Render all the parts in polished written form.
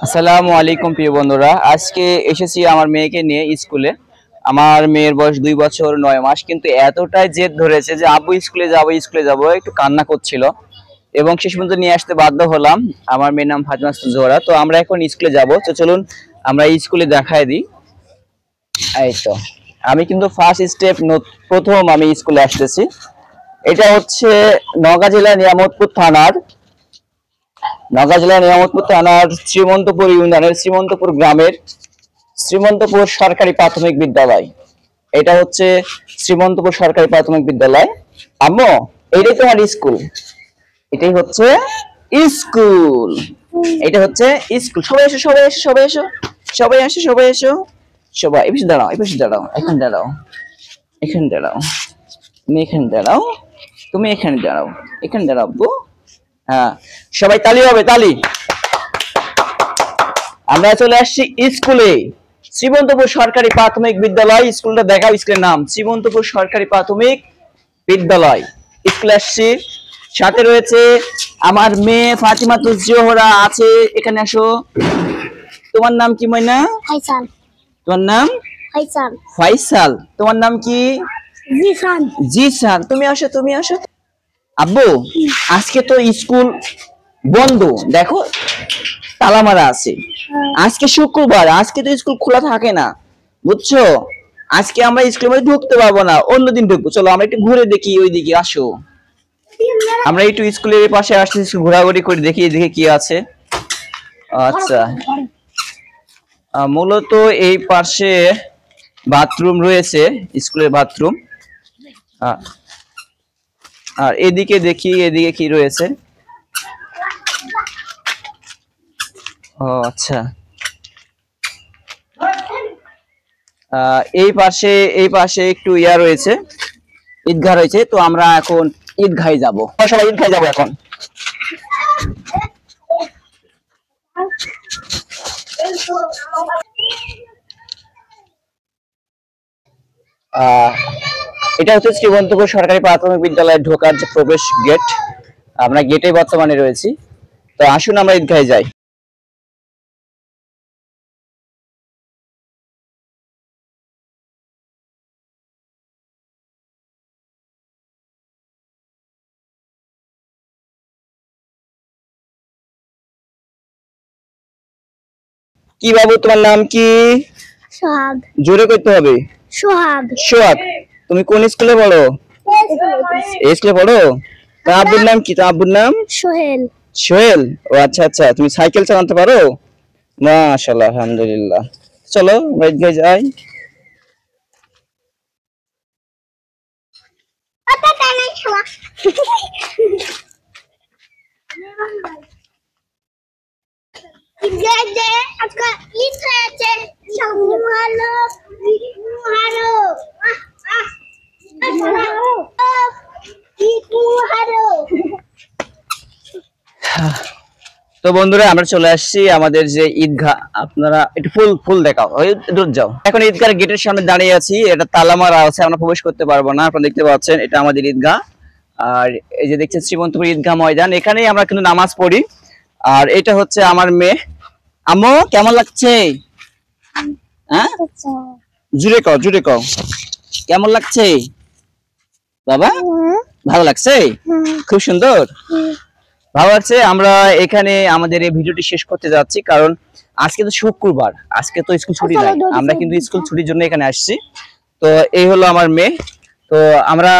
আসসালামু আলাইকুম প্রিয় বন্ধুরা, আজকে এসেছি আমার মেয়েকে নিয়ে স্কুলে। আমার মেয়ের বয়স 2 বছর 9 মাস, কিন্তু এতটাই জেদ ধরেছে যে আব্বু স্কুলে যাব একটু কান্না করছিল এবং শেষ পর্যন্ত নিয়ে আসতে বাধ্য হলাম। আমার মেয়ের নাম ফাতিমা জোহরা। তো আমরা এখন স্কুলে যাব, তো চলুন আমরা স্কুলে দেখায় দিই। এই তো আমি কিন্তু ফার্স্ট স্টেপ প্রথম আমি স্কুলে আসতেছি। এটা হচ্ছে নওগাঁ জেলার নিয়ামতপুর থানার শ্রীমন্তপুর ইউনিয়নের শ্রীমন্তপুর গ্রামের শ্রীমন্তপুর সরকারি প্রাথমিক বিদ্যালয়। এটা হচ্ছে শ্রীমন্তপুর সরকারি প্রাথমিক বিদ্যালয়। আম্মু, এটাই তোমার স্কুল? এটাই হচ্ছে স্কুল। এটা হচ্ছে স্কুল। সবাই এসো, সবাই এসো, সবাই এসো, সবাই এসো, সবাই এসো, সবাই এই পাশে দাঁড়াও, এই পাশে দাঁড়াও, এখানে দাঁড়াও, এখানে দাঁড়াও, তুমি এখানে দাঁড়াও, তুমি এখানে দাঁড়াও, এখানে দাঁড়াও আব্বু। হ্যাঁ, সবাই তালি হবে, তালি। আমরা চলে আসছি স্কুলে, শ্রীমন্তপুর সরকারি প্রাথমিক বিদ্যালয়। স্কুলটা দেখাও, স্কুলের নাম শ্রীমন্তপুর সরকারি প্রাথমিক বিদ্যালয়। স্কুলে আসছি, সাথে রয়েছে আমার মেয়ে ফাতিমা জোহরা আছে। এখানে আসো। তোমার নাম কি ময়না? ফাইসাল। তোমার নাম? ফাইসাল। ফাইসাল। তোমার নাম কি? জিসান। জিসান। তুমি আসো, তুমি আসো। আব্বু, আজকে তো স্কুল বন্ধ, দেখো তালা মারা আছে। আজকে শুক্রবার, আজকে তো স্কুল খোলা থাকে না, বুঝছো? আজকে আমরা স্কুলের মধ্যে ঢুকতে পারবো না, অন্যদিন ঢুকবো। চলো আমরা একটু ঘুরে দেখি, ওইদিকে আসো। আমরা একটু স্কুলের পাশে আসছি, ঘোরাঘুরি করে দেখি এদিকে কি আছে। আচ্ছা, মূলত এই পাশে বাথরুম রয়েছে, স্কুলের বাথরুম। আর এদিকে দেখি, এদিকে কি রয়েছে। ও আচ্ছা, এই পাশে একটু ইয়া রয়েছে, ঈদগাহ রয়েছে। তো আমরা এখন ঈদগাহে যাব, সবাই ঈদগাহে যাব এখন। এটা হচ্ছে শ্রীমন্তপুর সরকারি প্রাথমিক বিদ্যালয়ে ঢোকার যে প্রবেশ গেট। আমরা গেটে বর্তমানে রয়েছি। তো আসুন আমরা ঈদগাহে যাই। কি বাবু, তোমার নাম কি? সোহাগ। জোরে করতে হবে। সোহাগ। সোহাগ। তুমি কোন স্কুলে পড়ো? এই স্কুলে পড়ো? তোমার আব্বুর নাম কি? তোমার আব্বুর নাম? সোহেল। সোহেল। ও আচ্ছা আচ্ছা, তুমি সাইকেল চালাতে পারো? মাশাআল্লাহ, আলহামদুলিল্লাহ। চলো আমরা ঈদগাহে যাই। তো বন্ধুরা, আমরা চলে আসছি আমাদের যে ঈদগাহ। আপনারা একটু ফুল ফুল দেখাও, ওই দূর যাও। এখন ঈদগাহ গেটের সামনে দাঁড়িয়ে আছি, এটা তালা মারা আছে, আমরা প্রবেশ করতে পারবো না। আপনারা দেখতে পাচ্ছেন এটা আমাদের ঈদগাহ। আর এই যে দেখছেন শ্রীমন্তপুর ঈদগাহ ময়দান, এখানেই আমরা কিন্তু নামাজ পড়ি। আর এটা হচ্ছে আমার মেয়ে। আম্মু, কেমন লাগছে? হ্যাঁ, জুড়ে কও, জুড়ে কও, কেমন লাগছে বাবা? ভালো লাগছে? খুব সুন্দর, ভালো লাগছে। আমরা এখানে আমাদের এই ভিডিওটি শেষ করতে যাচ্ছি, কারণ আজকে তো শুক্রবার, আজকে তো স্কুল ছুটি নাই। আমরা কিন্তু স্কুল ছুটির জন্য এখানে আসছি। তো এই হলো আমার মেয়ে। তো আমরা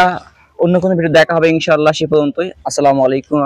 অন্য কোনো ভিডিও দেখা হবে ইনশাআল্লাহ। সে পর্যন্তই, আসসালামু আলাইকুম।